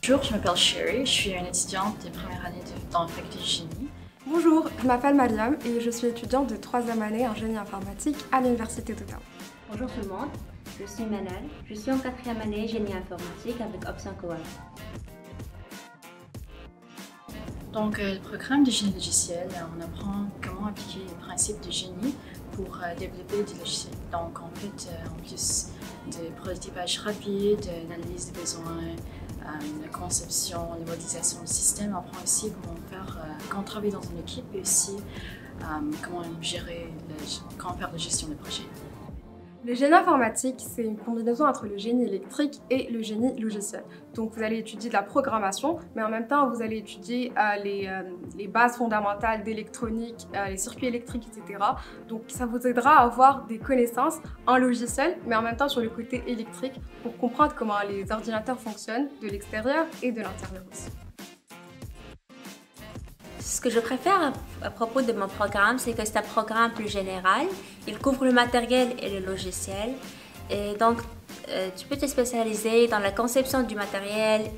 Bonjour, je m'appelle Sherry, je suis une étudiante de première année dans la faculté de génie. Bonjour, je m'appelle Mariam et je suis étudiante de 3e année en génie informatique à l'Université d'Ottawa. Bonjour tout le monde, je suis Manal, je suis en 4e année génie informatique avec option Coal. Donc, le programme de génie logiciel, on apprend comment appliquer les principes de génie pour développer des logiciels. Donc, en fait, en plus de prototypage rapide, d'analyse des besoins, la conception, la modélisation du système, on apprend aussi comment travailler dans une équipe et aussi comment faire la gestion des projets. Le génie informatique, c'est une combinaison entre le génie électrique et le génie logiciel. Donc vous allez étudier de la programmation, mais en même temps vous allez étudier les bases fondamentales d'électronique, les circuits électriques, etc. Donc ça vous aidera à avoir des connaissances en logiciel, mais en même temps sur le côté électrique pour comprendre comment les ordinateurs fonctionnent de l'extérieur et de l'intérieur aussi. Ce que je préfère à propos de mon programme, c'est que c'est un programme plus général. Il couvre le matériel et le logiciel. Et donc, tu peux te spécialiser dans la conception du matériel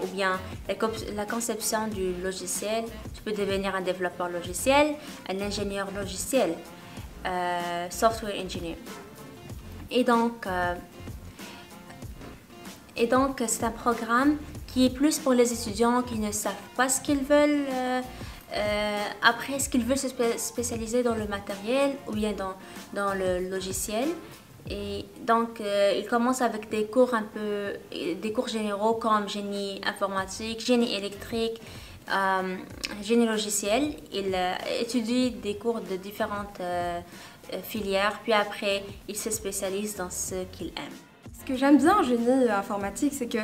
ou bien la conception du logiciel. Tu peux devenir un développeur logiciel, un ingénieur logiciel, software engineer. Et donc c'est un programme qui est plus pour les étudiants qui ne savent pas ce qu'ils veulent. Après, est-ce qu'ils veulent se spécialiser dans le matériel ou bien dans le logiciel? Et donc, ils commencent avec des cours généraux comme génie informatique, génie électrique, génie logiciel. Ils étudient des cours de différentes filières, puis après, ils se spécialisent dans ce qu'ils aiment. Ce que j'aime bien en génie informatique, c'est que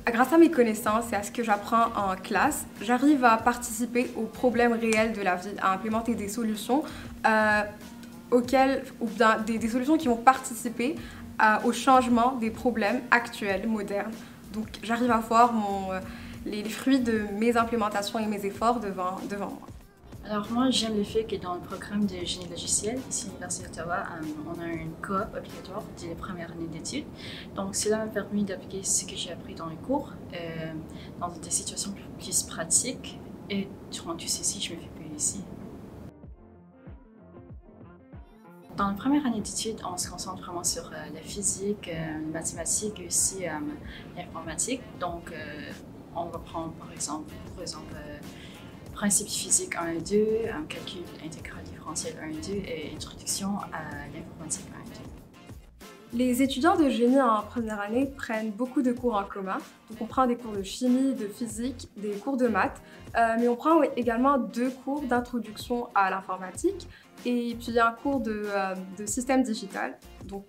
grâce à mes connaissances et à ce que j'apprends en classe, j'arrive à participer aux problèmes réels de la vie, à implémenter des solutions des solutions qui vont participer au changement des problèmes actuels, modernes. Donc j'arrive à voir les fruits de mes implémentations et mes efforts devant moi. Alors moi, j'aime le fait que dans le programme de génie logiciel, ici à l'Université d'Ottawa, on a une coop obligatoire dès la première année d'études. Donc cela m'a permis d'appliquer ce que j'ai appris dans les cours dans des situations plus pratiques. Et durant tout ceci, je me fais payer ici. Dans la première année d'études, on se concentre vraiment sur la physique, les mathématiques et aussi l'informatique. Donc on va prendre par exemple principe physique 1 et 2, calcul intégral différentiel 1 et 2 et introduction à l'informatique 1 et 2. Les étudiants de génie en première année prennent beaucoup de cours en commun. Donc on prend des cours de chimie, de physique, des cours de maths, mais on prend également 2 cours d'introduction à l'informatique et puis un cours de système digital. Donc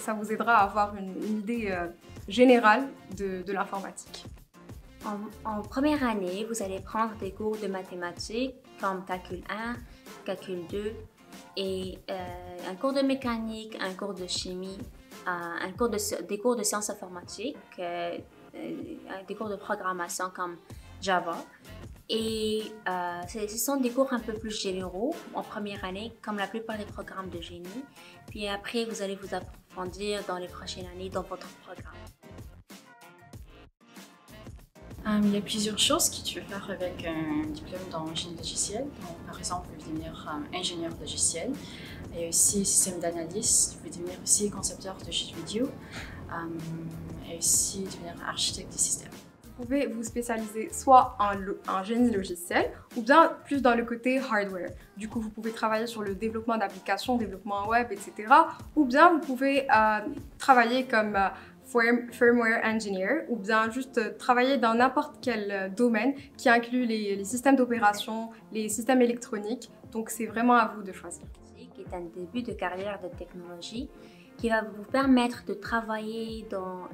ça vous aidera à avoir une idée générale de l'informatique. En première année, vous allez prendre des cours de mathématiques comme calcul 1, calcul 2 et un cours de mécanique, un cours de chimie, des cours de sciences informatiques, des cours de programmation comme Java. Et ce sont des cours un peu plus généraux en première année, comme la plupart des programmes de génie. Puis après, vous allez vous approfondir dans les prochaines années dans votre programme. Il y a plusieurs choses que tu peux faire avec un diplôme dans génie logiciel. Donc, par exemple, tu peux devenir ingénieur logiciel. Il y a aussi système d'analyse. Tu peux devenir aussi concepteur de jeux vidéo et aussi devenir architecte des systèmes. Vous pouvez vous spécialiser soit en génie logiciel ou bien plus dans le côté hardware. Du coup, vous pouvez travailler sur le développement d'applications, développement web, etc. Ou bien vous pouvez travailler comme firmware engineer ou bien juste travailler dans n'importe quel domaine qui inclut les systèmes d'opération, les systèmes électroniques. Donc c'est vraiment à vous de choisir. C'est un début de carrière de technologie qui va vous permettre de travailler dans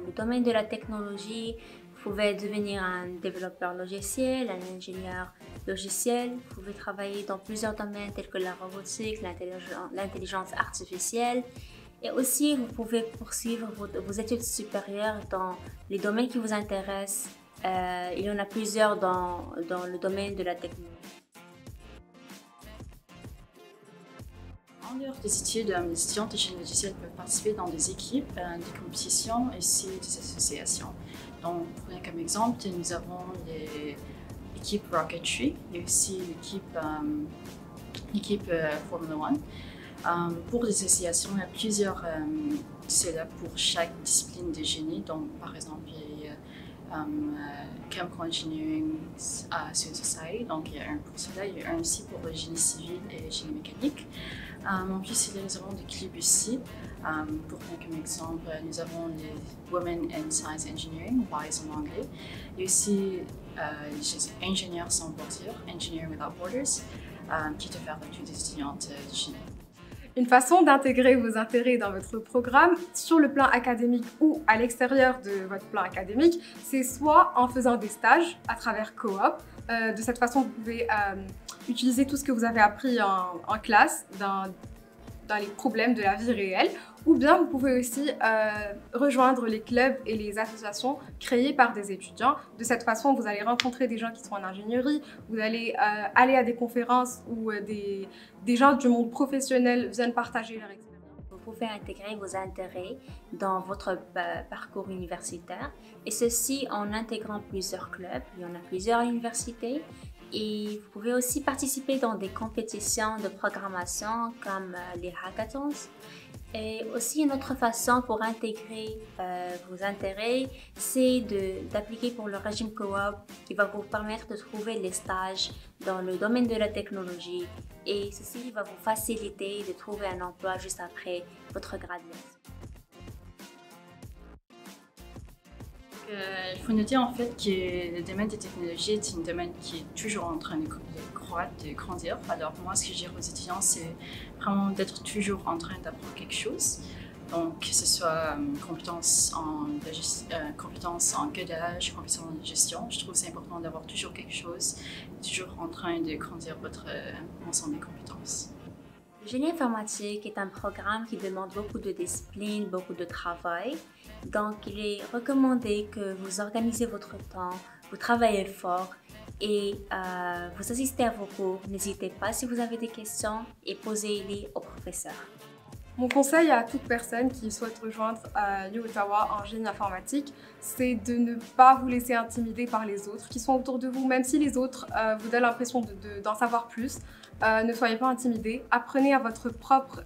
le domaine de la technologie. Vous pouvez devenir un développeur logiciel, un ingénieur logiciel. Vous pouvez travailler dans plusieurs domaines tels que la robotique, l'intelligence artificielle. Et aussi, vous pouvez poursuivre vos études supérieures dans les domaines qui vous intéressent. Il y en a plusieurs dans le domaine de la technologie. Dans l'heure des études, les étudiants de génie logiciel peuvent participer dans des équipes, des compétitions et aussi des associations. Donc, pour prendre comme exemple, nous avons l'équipe Rocketry et aussi l'équipe Formula One. Pour les associations, il y a plusieurs setups pour chaque discipline de génie. Donc, par exemple, il y a Chemical Engineering Society, donc il y a un pour cela, il y a un aussi pour le génie civil et le génie mécanique. En plus, nous avons des clubs ici. Pour prendre comme exemple, nous avons les Women in Science Engineering, on parle en anglais. Et aussi les ingénieurs sans bordure, Engineering Without Borders, qui est offert à toutes les étudiantes de génie. Une façon d'intégrer vos intérêts dans votre programme sur le plan académique ou à l'extérieur de votre plan académique, c'est soit en faisant des stages à travers coop. De cette façon, vous pouvez utiliser tout ce que vous avez appris en classe dans les problèmes de la vie réelle, ou bien vous pouvez aussi rejoindre les clubs et les associations créées par des étudiants. De cette façon, vous allez rencontrer des gens qui sont en ingénierie, vous allez aller à des conférences où des gens du monde professionnel viennent partager leur expérience. Vous pouvez intégrer vos intérêts dans votre parcours universitaire, et ceci en intégrant plusieurs clubs. Il y en a plusieurs universités. Et vous pouvez aussi participer dans des compétitions de programmation comme les hackathons. Et aussi une autre façon pour intégrer vos intérêts, c'est d'appliquer pour le régime coop qui va vous permettre de trouver les stages dans le domaine de la technologie. Et ceci va vous faciliter de trouver un emploi juste après votre graduation. Il faut noter en fait que le domaine des technologies est un domaine qui est toujours en train de croître, de grandir. Alors moi, ce que je dirais aux étudiants, c'est vraiment d'être toujours en train d'apprendre quelque chose. Donc que ce soit compétences en codage, compétences en gestion, je trouve que c'est important d'avoir toujours quelque chose, toujours en train de grandir votre ensemble de compétences. Le génie informatique est un programme qui demande beaucoup de discipline, beaucoup de travail. Donc, il est recommandé que vous organisez votre temps, vous travaillez fort et vous assistez à vos cours. N'hésitez pas si vous avez des questions et posez-les au professeur. Mon conseil à toute personne qui souhaite rejoindre UOttawa en génie informatique, c'est de ne pas vous laisser intimider par les autres qui sont autour de vous, même si les autres vous donnent l'impression d'en savoir plus. Ne soyez pas intimidés, apprenez à votre propre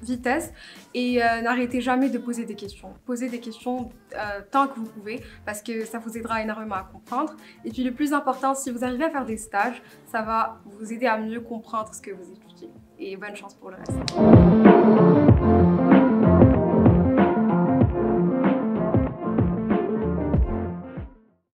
vitesse et n'arrêtez jamais de poser des questions. Posez des questions tant que vous pouvez parce que ça vous aidera énormément à comprendre. Et puis le plus important, si vous arrivez à faire des stages, ça va vous aider à mieux comprendre ce que vous étudiez. Et bonne chance pour le reste.